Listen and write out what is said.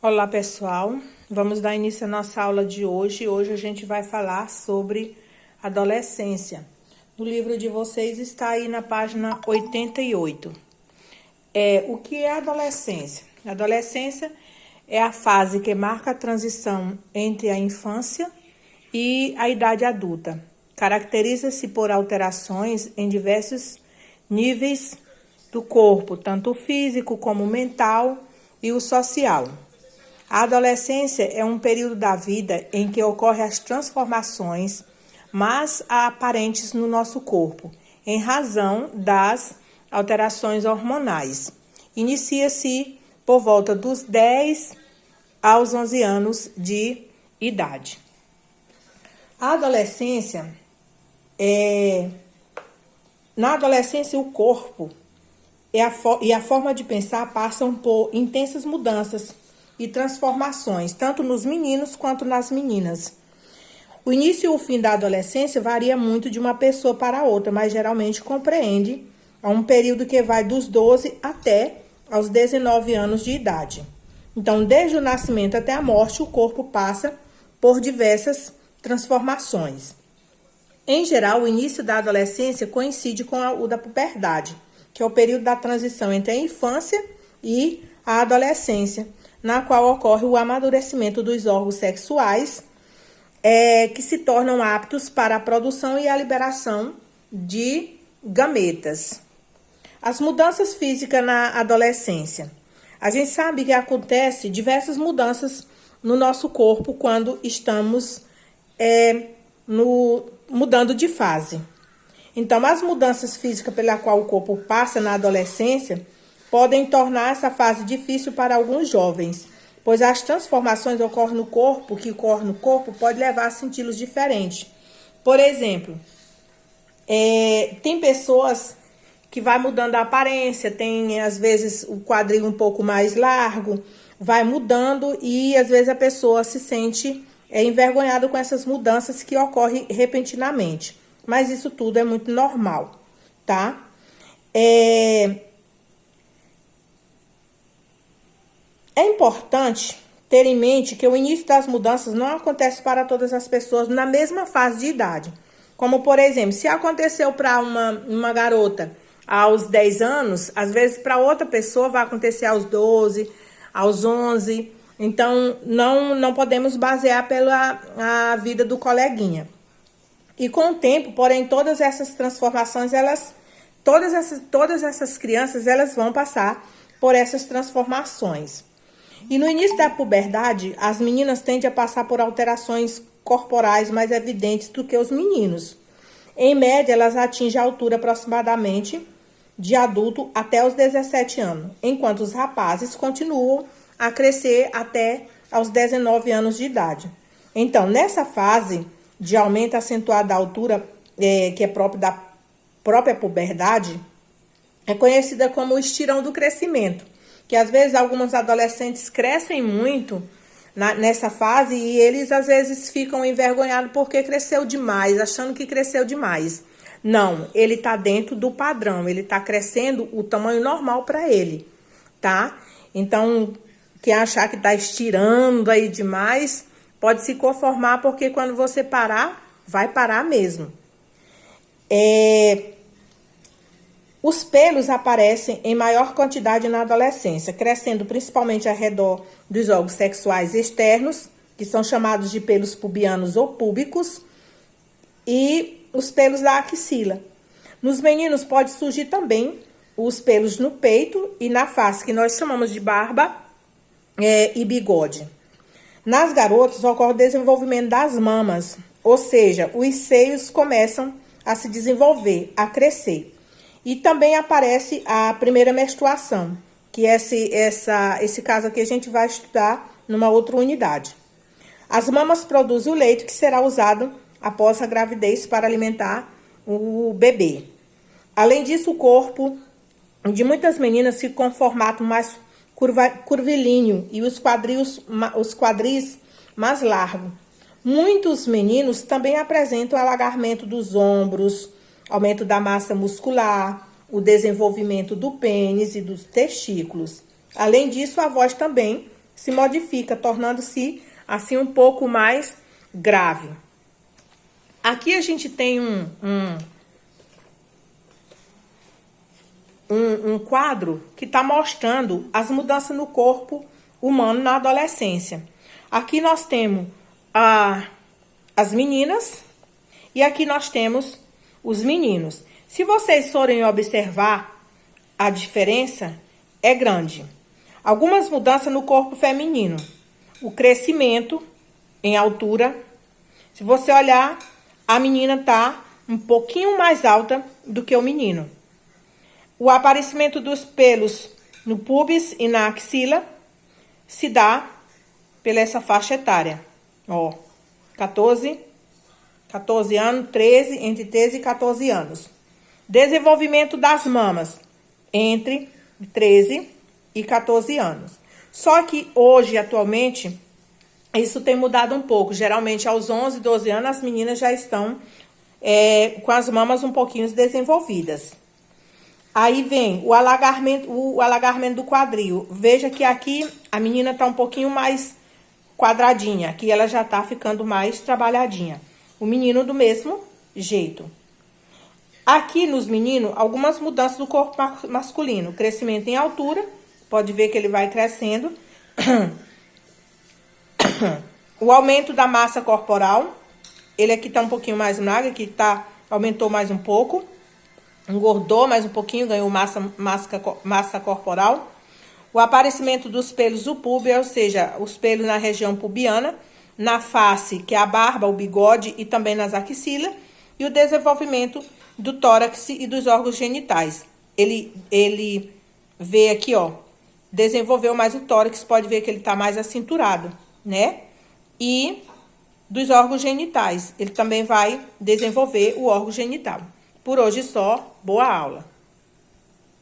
Olá, pessoal. Vamos dar início à nossa aula de hoje. Hoje a gente vai falar sobre adolescência. No livro de vocês está aí na página 88. O que é adolescência? A adolescência é a fase que marca a transição entre a infância e a idade adulta. Caracteriza-se por alterações em diversos níveis do corpo, tanto o físico como o mental e o social. A adolescência é um período da vida em que ocorrem as transformações mais aparentes no nosso corpo, em razão das alterações hormonais. Inicia-se por volta dos 10 aos 11 anos de idade. A adolescência na adolescência, o corpo e a forma de pensar passam por intensas mudanças e transformações, tanto nos meninos quanto nas meninas. O início e o fim da adolescência varia muito de uma pessoa para outra, mas geralmente compreende um período que vai dos 12 até aos 19 anos de idade. Então, desde o nascimento até a morte, o corpo passa por diversas transformações. Em geral, o início da adolescência coincide com o da puberdade, que é o período da transição entre a infância e a adolescência, na qual ocorre o amadurecimento dos órgãos sexuais, que se tornam aptos para a produção e a liberação de gametas. As mudanças físicas na adolescência. A gente sabe que acontece diversas mudanças no nosso corpo quando estamos mudando de fase. Então, as mudanças físicas pela qual o corpo passa na adolescência podem tornar essa fase difícil para alguns jovens, pois as transformações ocorrem no corpo, pode levar a senti-los diferentes. Por exemplo, tem pessoas que vai mudando a aparência, tem às vezes o quadril um pouco mais largo, vai mudando e às vezes a pessoa se sente envergonhada com essas mudanças que ocorrem repentinamente. Mas isso tudo é muito normal, tá? É importante ter em mente que o início das mudanças não acontece para todas as pessoas na mesma fase de idade. Como, por exemplo, se aconteceu para uma garota aos 10 anos, às vezes para outra pessoa vai acontecer aos 12, aos 11. Então, não podemos basear a vida do coleguinha. E com o tempo, porém, todas essas transformações, todas essas crianças, elas vão passar por essas transformações. E no início da puberdade, as meninas tendem a passar por alterações corporais mais evidentes do que os meninos. Em média, elas atingem a altura aproximadamente de adulto até os 17 anos, enquanto os rapazes continuam a crescer até aos 19 anos de idade. Então, nessa fase de aumento acentuado da altura, que é próprio da própria puberdade, é conhecida como o estirão do crescimento, que às vezes alguns adolescentes crescem muito nessa fase e eles às vezes ficam envergonhados porque cresceu demais, achando que cresceu demais. Não, ele está dentro do padrão, ele está crescendo o tamanho normal para ele, tá? Então, quem achar que está estirando aí demais, pode se conformar, porque quando você parar, vai parar mesmo. Os pelos aparecem em maior quantidade na adolescência, crescendo principalmente ao redor dos órgãos sexuais externos, que são chamados de pelos pubianos ou púbicos, e os pelos da axila. Nos meninos pode surgir também os pelos no peito e na face, que nós chamamos de barba e bigode. Nas garotas ocorre o desenvolvimento das mamas, ou seja, os seios começam a se desenvolver, a crescer. E também aparece a primeira menstruação, que é esse caso aqui a gente vai estudar numa outra unidade. As mamas produzem o leite que será usado após a gravidez para alimentar o bebê. Além disso, o corpo de muitas meninas fica com formato mais curvilíneo e os quadris mais largos. Muitos meninos também apresentam alargamento dos ombros, aumento da massa muscular, o desenvolvimento do pênis e dos testículos. Além disso, a voz também se modifica, tornando-se assim um pouco mais grave. Aqui a gente tem um quadro que está mostrando as mudanças no corpo humano na adolescência. Aqui nós temos as meninas e aqui nós temos os meninos. Se vocês forem observar, a diferença é grande. Algumas mudanças no corpo feminino. O crescimento em altura. Se você olhar, a menina tá um pouquinho mais alta do que o menino. O aparecimento dos pelos no pubis e na axila se dá pela essa faixa etária. Ó, 14 anos, entre 13 e 14 anos. Desenvolvimento das mamas entre 13 e 14 anos. Só que hoje, atualmente, isso tem mudado um pouco. Geralmente, aos 11, 12 anos, as meninas já estão com as mamas um pouquinho desenvolvidas. Aí vem o alagamento do quadril. Veja que aqui a menina está um pouquinho mais quadradinha. Aqui ela já está ficando mais trabalhadinha. O menino do mesmo jeito. Aqui nos meninos, algumas mudanças do corpo masculino. Crescimento em altura. Pode ver que ele vai crescendo. O aumento da massa corporal. Ele aqui tá um pouquinho mais magro. Aqui aumentou mais um pouco. Engordou mais um pouquinho, ganhou massa corporal. O aparecimento dos pelos do púbio, ou seja, os pelos na região pubiana, na face, que é a barba, o bigode e também nas axilas. E o desenvolvimento do tórax e dos órgãos genitais. Ele vê aqui, ó, desenvolveu mais o tórax, pode ver que ele tá mais acinturado, né? E dos órgãos genitais, ele também vai desenvolver o órgão genital. Por hoje só, boa aula!